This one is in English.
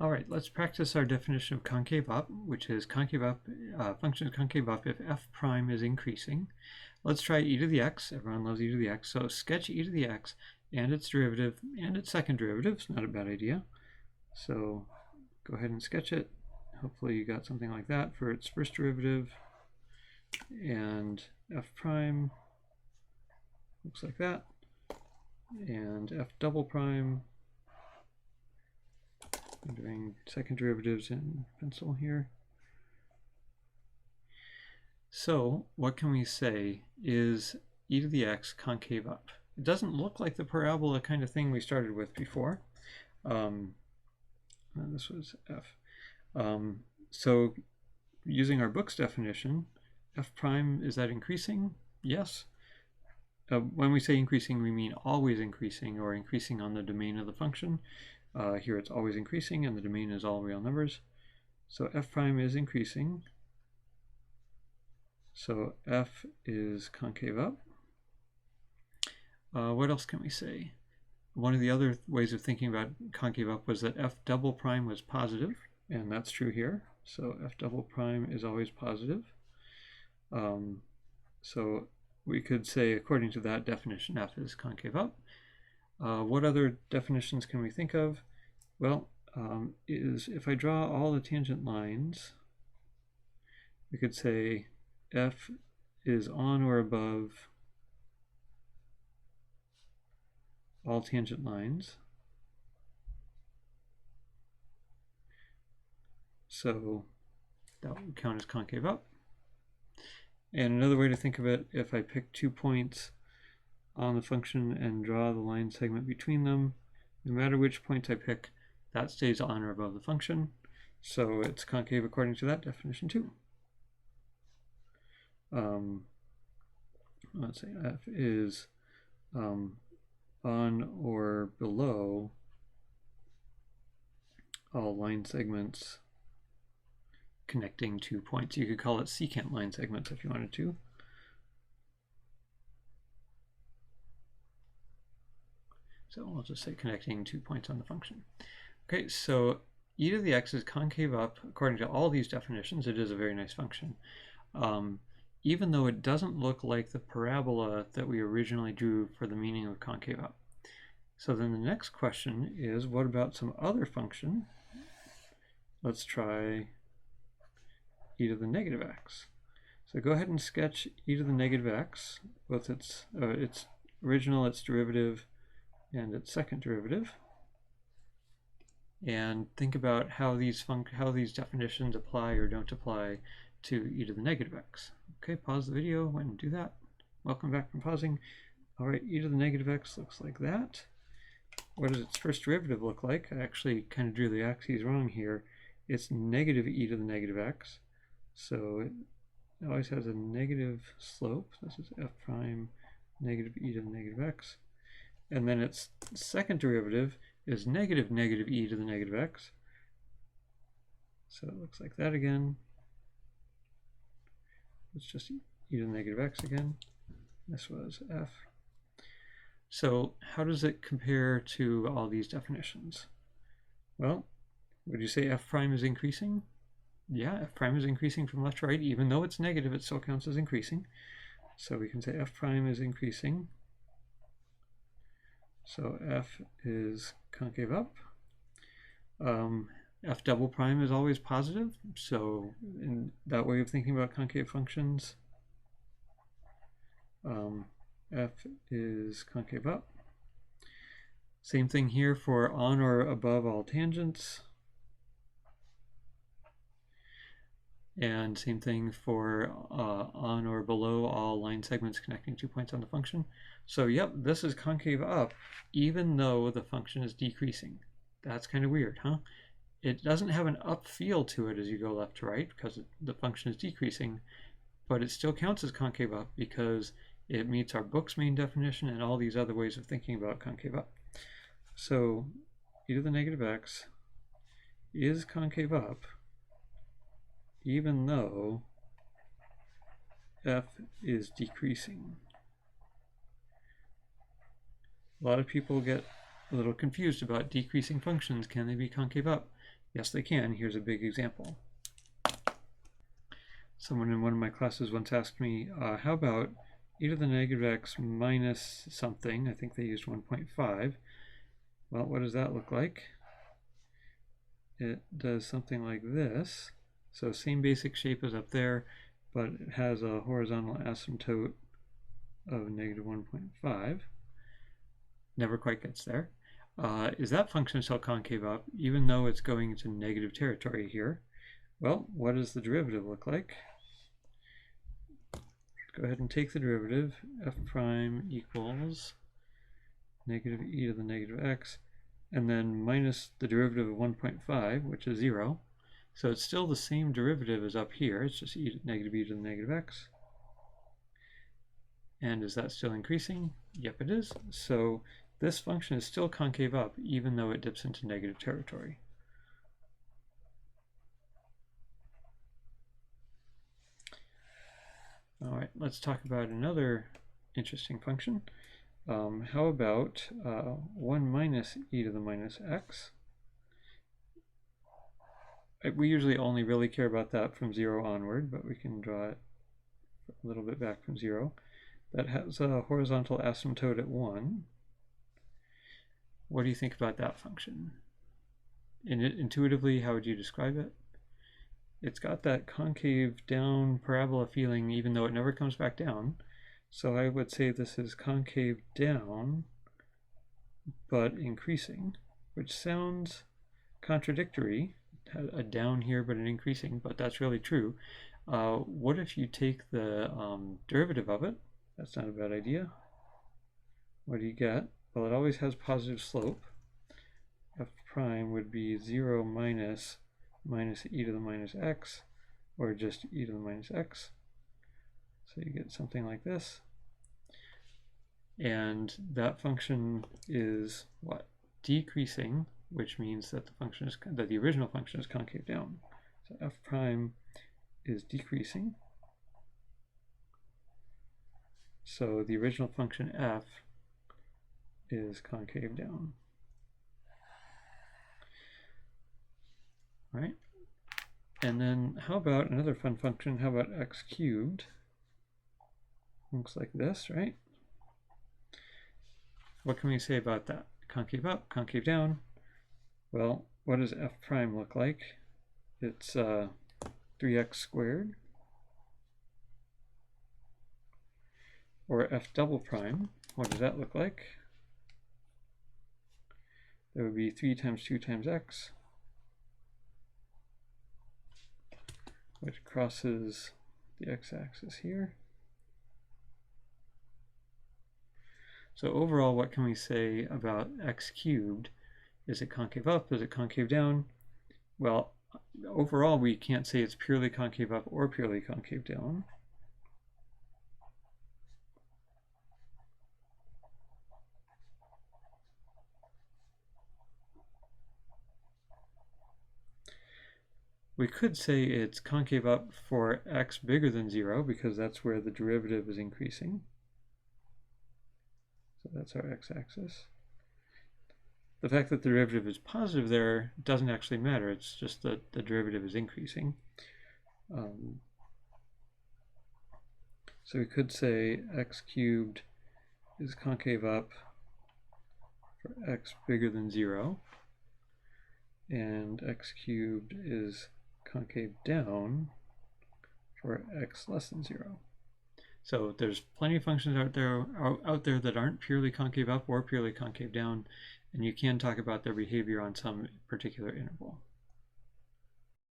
All right, let's practice our definition of concave-up, which is concave-up, function is concave-up if f prime is increasing. Let's try e to the x. Everyone loves e to the x. So sketch e to the x and its derivative and its second derivative. It's not a bad idea. So go ahead and sketch it. Hopefully you got something like that for its first derivative. And f prime looks like that. And f double prime. I'm doing second derivatives in pencil here. So what can we say is e to the x concave up? It doesn't look like the parabola kind of thing we started with before. This was f. So using our book's definition, f prime, is that increasing? Yes. When we say increasing, we mean always increasing or increasing on the domain of the function. Here it's always increasing and the domain is all real numbers. So f prime is increasing. So f is concave up. What else can we say? One of the other ways of thinking about concave up was that f double prime was positive, and that's true here. So f double prime is always positive. So we could say, according to that definition, f is concave up. What other definitions can we think of? Well, is if I draw all the tangent lines, we could say f is on or above all tangent lines. So that would count as concave up. And another way to think of it, if I pick 2 points on the function and draw the line segment between them, no matter which points I pick, that stays on or above the function. So it's concave according to that definition too. Let's say f is on or below all line segments connecting 2 points. You could call it secant line segments if you wanted to. So I'll just say connecting 2 points on the function. Okay, so e to the x is concave up according to all these definitions. It is a very nice function. Even though it doesn't look like the parabola that we originally drew for the meaning of concave up. So then the next question is, what about some other function? Let's try e to the negative x. So go ahead and sketch e to the negative x, both its original, its derivative, and its second derivative. And think about how these definitions apply or don't apply to e to the negative x. Okay, pause the video and do that. Welcome back from pausing. All right, e to the negative x looks like that. What does its first derivative look like? I actually kind of drew the axes wrong here. It's negative e to the negative x. So it always has a negative slope. This is f prime negative e to the negative x. And then its second derivative is negative e to the negative x. So it looks like that again. It's just e to the negative x again. This was f. So how does it compare to all these definitions? Well, would you say f prime is increasing? Yeah, f prime is increasing from left to right. Even though it's negative, it still counts as increasing. So we can say f prime is increasing. So f is concave up. F double prime is always positive. So in that way of thinking about concave functions, f is concave up. Same thing here for on or above all tangents. And same thing for on or below all line segments connecting 2 points on the function. So yep, this is concave up even though the function is decreasing. That's kind of weird, huh? It doesn't have an up feel to it as you go left to right because the function is decreasing, but it still counts as concave up because it meets our book's main definition and all these other ways of thinking about concave up. So e to the negative x is concave up even though f is decreasing. A lot of people get a little confused about decreasing functions. Can they be concave up? Yes, they can. Here's a big example. Someone in one of my classes once asked me, how about e to the negative x minus something? I think they used 1.5. Well, what does that look like? It does something like this. So same basic shape as up there, but it has a horizontal asymptote of negative 1.5. Never quite gets there. Is that function still concave up, even though it's going into negative territory here? Well, what does the derivative look like? Go ahead and take the derivative. F prime equals negative e to the negative x, and then minus the derivative of 1.5, which is 0. So it's still the same derivative as up here. It's just negative e to the negative x. And is that still increasing? Yep, it is. So this function is still concave up, even though it dips into negative territory. All right, let's talk about another interesting function. How about 1 minus e to the minus x? We usually only really care about that from 0 onward, but we can draw it a little bit back from 0. That has a horizontal asymptote at 1. What do you think about that function? Intuitively, how would you describe it? It's got that concave down parabola feeling, even though it never comes back down. So I would say this is concave down, but increasing, which sounds contradictory. A down here, but an increasing, but that's really true. What if you take the derivative of it? That's not a bad idea. What do you get? Well, it always has positive slope. F prime would be 0 minus e to the minus x, or just e to the minus x. So you get something like this. And that function is what? Decreasing, which means that the original function is concave down. So f prime is decreasing. So the original function f is concave down. All right. And then how about another fun function? How about x cubed? Looks like this, right? What can we say about that? Concave up, concave down. Well, what does f prime look like? It's 3x squared. Or f double prime, what does that look like? That would be 3 times 2 times x, which crosses the x-axis here. So overall, what can we say about x cubed? Is it concave up? Is it concave down? Well, overall, we can't say it's purely concave up or purely concave down. We could say it's concave up for x bigger than 0 because that's where the derivative is increasing. So that's our x-axis. The fact that the derivative is positive there doesn't actually matter. It's just that the derivative is increasing. So we could say x cubed is concave up for x bigger than 0, and x cubed is concave down for x less than 0. So there's plenty of functions out there that aren't purely concave up or purely concave down, and you can talk about their behavior on some particular interval.